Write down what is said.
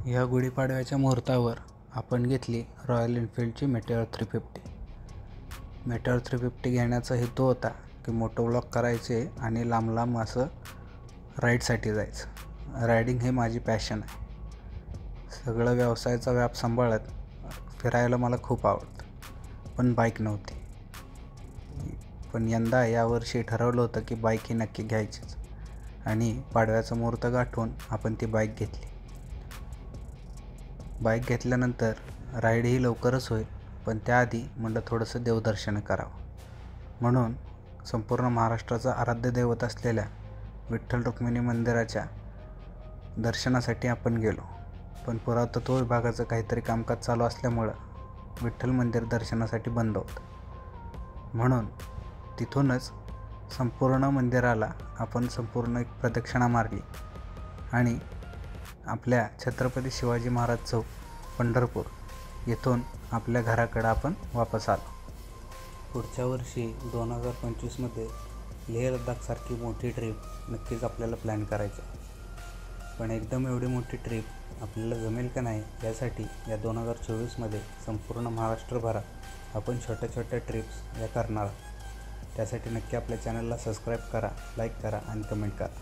या गुढीपाडव्याच्या मुहूर्तावर आपण घेतली रॉयल एनफील्डची मेटेओर 350. मेटेओर 350 घेण्याचा हेतू होता की मोटो व्लॉग करायचे आणि लांब लांब असं राईडसाठी जायचं. रायडिंग हे माझी पॅशन आहे. सगळं व्यवसायाचा व्याप सांभाळत फिरायला मला खूप आवडतं, पण बाईक नव्हती. पण यंदा यावर्षी ठरवलं होतं की बाईक ही नक्की घ्यायचीच आणि पाडव्याचा मुहूर्त गाठून आपण ती बाईक घेतली. बाईक घेतल्यानंतर राईडही लवकरच होईल, पण त्याआधी म्हटलं थोडंसं देवदर्शन करावं. म्हणून संपूर्ण महाराष्ट्राचा आराध्य दैवत असलेल्या विठ्ठल रुक्मिणी मंदिराच्या दर्शनासाठी आपण गेलो. पण पुरातत्व विभागाचं काहीतरी कामकाज चालू असल्यामुळं विठ्ठल मंदिर दर्शनासाठी बंद होतं. म्हणून तिथूनच संपूर्ण मंदिराला आपण संपूर्ण एक प्रदक्षिणा मारली आणि आपल्या छत्रपती शिवाजी महाराज चौक पंढरपूर येथून आपल्या घराकडं आपण वापस आलो. पुढच्या वर्षी 2025मध्ये लेह लडाखसारखी मोठी ट्रिप नक्कीच आपल्याला प्लॅन करायची आहे. पण एकदम एवढी मोठी ट्रिप आपल्याला जमेल का नाही यासाठी या 2024मध्ये संपूर्ण महाराष्ट्रभरात आपण छोट्या छोट्या ट्रिप्स या करणार आहोत. त्यासाठी नक्की आपल्या चॅनलला सबस्क्राईब करा, लाईक करा आणि कमेंट करा.